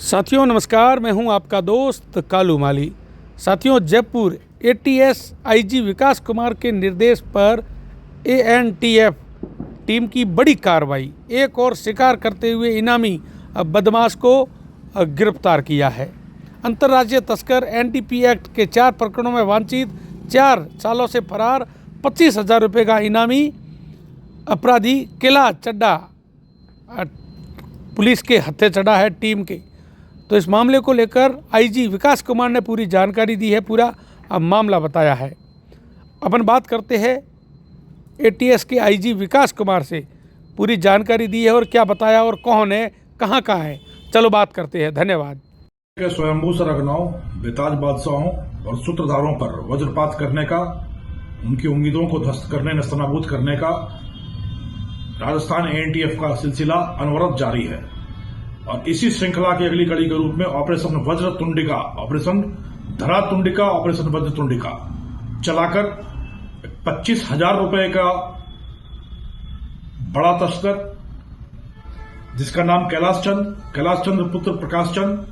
साथियों नमस्कार, मैं हूं आपका दोस्त कालू माली। साथियों, जयपुर एटीएस आईजी विकास कुमार के निर्देश पर एएनटीएफ टीम की बड़ी कार्रवाई, एक और शिकार करते हुए इनामी बदमाश को गिरफ्तार किया है। अंतर्राज्यीय तस्कर एनडीपीएस एक्ट के 4 प्रकरणों में वांछित 4 सालों से फरार 25,000 रुपये का इनामी अपराधी किला चड्ढा पुलिस के हत्थे चढ़ा है टीम के। तो इस मामले को लेकर आईजी विकास कुमार ने पूरी जानकारी दी है, पूरा मामला बताया है। अपन बात करते हैं एटीएस के आईजी विकास कुमार से, पूरी जानकारी दी है और क्या बताया और कौन है, कहाँ का है। चलो बात करते हैं। धन्यवाद। स्वयंभू सरगनाओं, बेताज बादशाहों और सूत्रधारों पर वज्रपात करने का, उनकी उम्मीदों को ध्वस्त करने, नेस्तनाबूद करने का राजस्थान एएनटीएफ का सिलसिला अनवरत जारी है। और इसी श्रृंखला की अगली कड़ी के रूप में ऑपरेशन वज्र तुंडिका, ऑपरेशन धरा तुंडिका, ऑपरेशन वज्र तुंडिका चलाकर 25,000 रुपए का बड़ा तस्कर, जिसका नाम कैलाश चंद्र पुत्र प्रकाश चंद,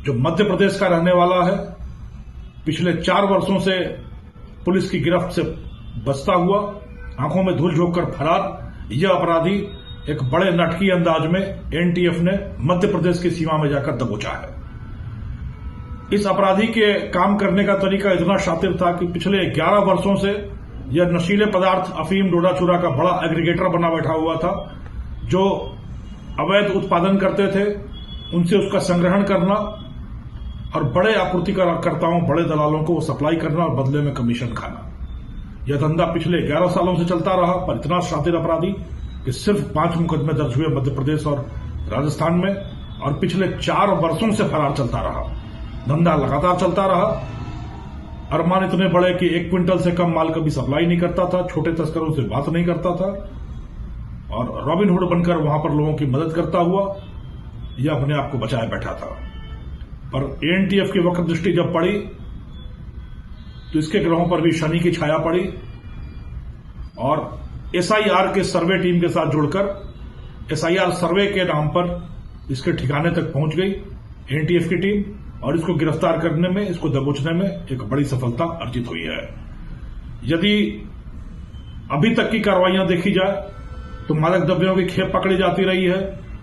जो मध्य प्रदेश का रहने वाला है, पिछले 4 वर्षों से पुलिस की गिरफ्त से बचता हुआ, आंखों में धूल झोंककर फरार यह अपराधी एक बड़े नाटकीय अंदाज में एनटीएफ ने मध्य प्रदेश की सीमा में जाकर दबोचा है। इस अपराधी के काम करने का तरीका इतना शातिर था कि पिछले 11 वर्षों से यह नशीले पदार्थ, अफीम, डोडा चूरा का बड़ा एग्रीगेटर बना बैठा हुआ था, जो अवैध उत्पादन करते थे, उनसे उसका संग्रहण करना और बड़े आपूर्तिकर्ताओं, बड़े दलालों को सप्लाई करना और बदले में कमीशन खाना। यह धंधा पिछले 11 सालों से चलता रहा, पर इतना शातिर अपराधी कि सिर्फ 5 मुकदमे दर्ज हुए मध्य प्रदेश और राजस्थान में, और पिछले 4 वर्षों से फरार चलता रहा। धंधा लगातार चलता रहा। अरमान इतने बड़े कि 1 क्विंटल से कम माल कभी सप्लाई नहीं करता था, छोटे तस्करों से बात नहीं करता था, और रॉबिनहुड बनकर वहां पर लोगों की मदद करता हुआ यह अपने आप को बचाए बैठा था। पर एएनटीएफ की वक्र दृष्टि जब पड़ी तो इसके ग्रहों पर भी शनि की छाया पड़ी, और एसआईआर के सर्वे टीम के साथ जुड़कर एसआईआर सर्वे के नाम पर इसके ठिकाने तक पहुंच गई एनटीएफ की टीम, और इसको गिरफ्तार करने में, इसको दबोचने में एक बड़ी सफलता अर्जित हुई है। यदि अभी तक की कार्रवाइयां देखी जाए तो मादक द्रव्यों की खेप पकड़ी जाती रही है।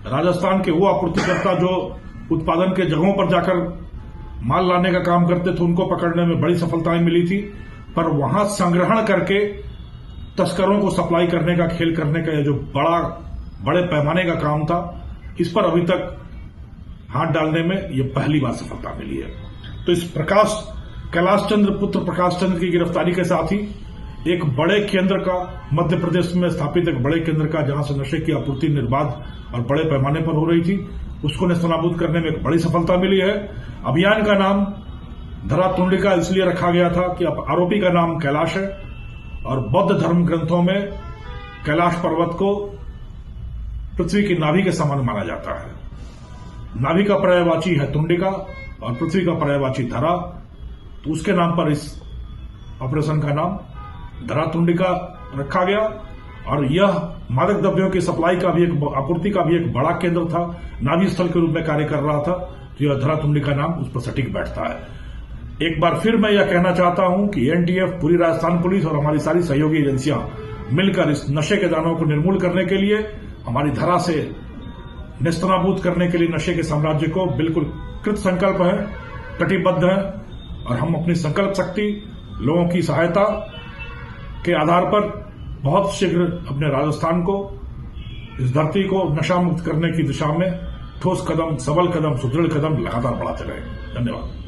राजस्थान के वो आपूर्तिकर्ता जो उत्पादन के जगहों पर जाकर माल लाने का काम करते थे, उनको पकड़ने में बड़ी सफलताएं मिली थी, पर वहां संग्रहण करके तस्करों को सप्लाई करने का, खेल करने का यह जो बड़े पैमाने का काम था, इस पर अभी तक हाथ डालने में यह पहली बार सफलता मिली है। तो इस कैलाश चंद्र पुत्र प्रकाश चंद की गिरफ्तारी के साथ ही एक बड़े केंद्र का, मध्य प्रदेश में स्थापित एक बड़े केंद्र का, जहां से नशे की आपूर्ति निर्बाध और बड़े पैमाने पर हो रही थी, उसको नेस्तनाबूद करने में एक बड़ी सफलता मिली है। अभियान का नाम धरा तुंडिका इसलिए रखा गया था कि आरोपी का नाम कैलाश है, और बौद्ध धर्म ग्रंथों में कैलाश पर्वत को पृथ्वी की नाभि के समान माना जाता है। नाभि का पर्यायवाची है तुंडिका और पृथ्वी का पर्यायवाची धरा, तो उसके नाम पर इस ऑपरेशन का नाम धरा तुंडिका रखा गया। और यह मादक द्रव्यों की सप्लाई का भी, एक आपूर्ति का भी एक बड़ा केंद्र था, नाभि स्थल के रूप में कार्य कर रहा था, तो यह धरा तुंडिका नाम उस पर सटीक बैठता है। एक बार फिर मैं यह कहना चाहता हूं कि एनटीएफ, पूरी राजस्थान पुलिस और हमारी सारी सहयोगी एजेंसियां मिलकर इस नशे के दानों को निर्मूल करने के लिए, हमारी धरा से नेस्तनाबूद करने के लिए नशे के साम्राज्य को बिल्कुल कृत संकल्प है, कटिबद्ध है, और हम अपनी संकल्प शक्ति, लोगों की सहायता के आधार पर बहुत शीघ्र अपने राजस्थान को, इस धरती को नशा मुक्त करने की दिशा में ठोस कदम, सबल कदम, सुदृढ़ कदम लगातार बढ़ाते रहे। धन्यवाद।